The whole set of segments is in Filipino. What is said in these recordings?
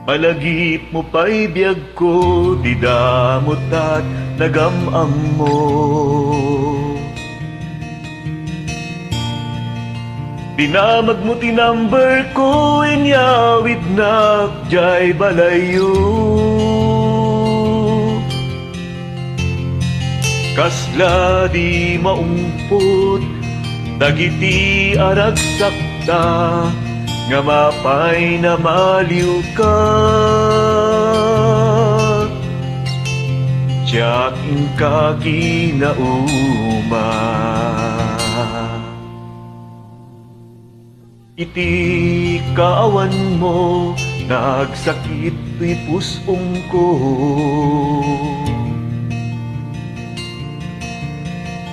Palagip mo pa'y biyag ko, di damot at nagamam mo. Dinamag mo tinumber ko, inyawid na jay balayo. Kasla di maumpot, dagiti aragsakta, nga mapay na maliw ka. Tiyak ka kinauma. Iti kaawan mo, nagsakit ti pusong ko.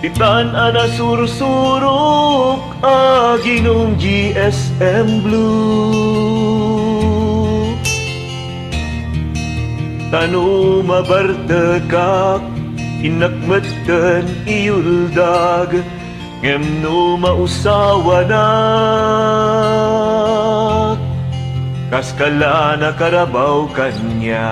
Titan ana sursurok, aginong GSM Blue. Tano mabardagak, inakmatan iyuldag, ngem no mausawa na. Kaskala na karabaw kanya.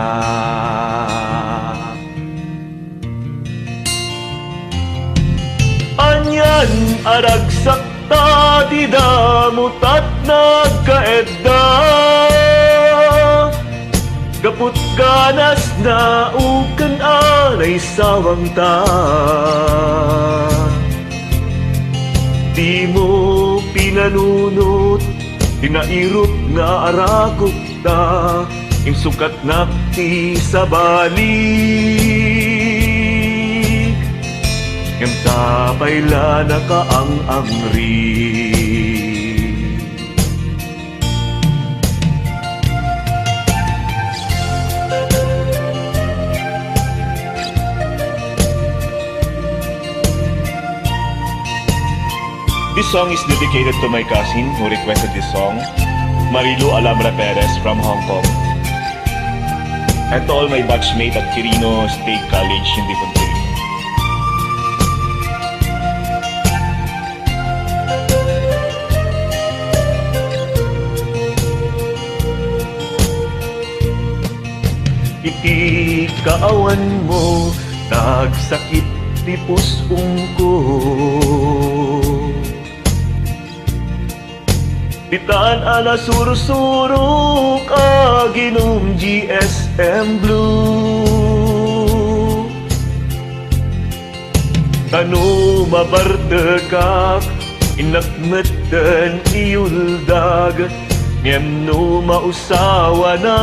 Anyan aragsakta, di damot at nagkaedda. Gaput ganas na ukan anay sawang ta. Di mo pinanunot, dinairot nga arakot ta, yung sukat nakti sa balik. Yung tapayla na kaang-angri. This song is dedicated to my cousin who requested this song, Marilu Alhambra Perez from Hong Kong, and to all my batchmate at Quirino State College in Dipunti. Iti kaawan mo, nagsakit ti pusong ko. Titan ana sursurok, aginom GSM Blue. Tano mabardagak, inakmatan iyuldag, ngem no mausawa na.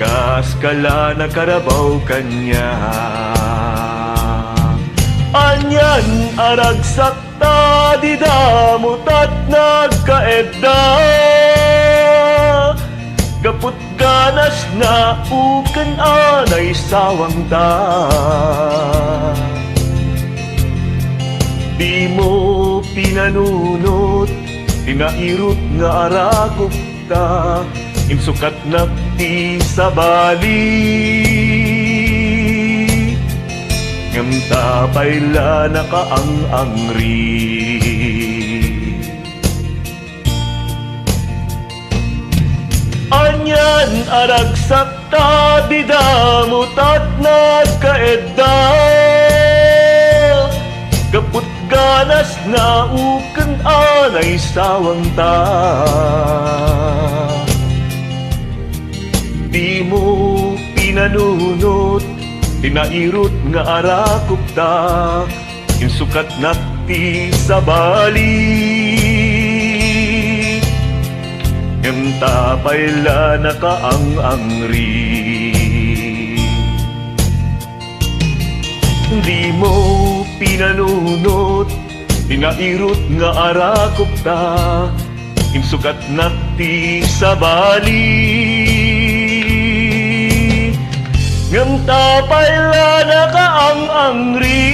Kaskala na karabaw kanya. Anyan aragsakta, di damot at nagkaedda. Gaput ganas na ukan anay sawang ta. Di mo pinanunot, dinairot nga arakop ta, imsukat nakti sa bali. Ngam tapayla na kaang-angri. Anyan aragsakta, di damot at nagkaedda. Gaput ganas na ukan anay sawang ta. Di mo pinanunot, dinairot nga arakop ta, yung sukat nakti sa bali. Yung tapayla na kaang-angri. Di mo pinanunot, dinairot nga arakop ta, yung sukat nakti sa bali. Ngam tapayla na kaang-angri.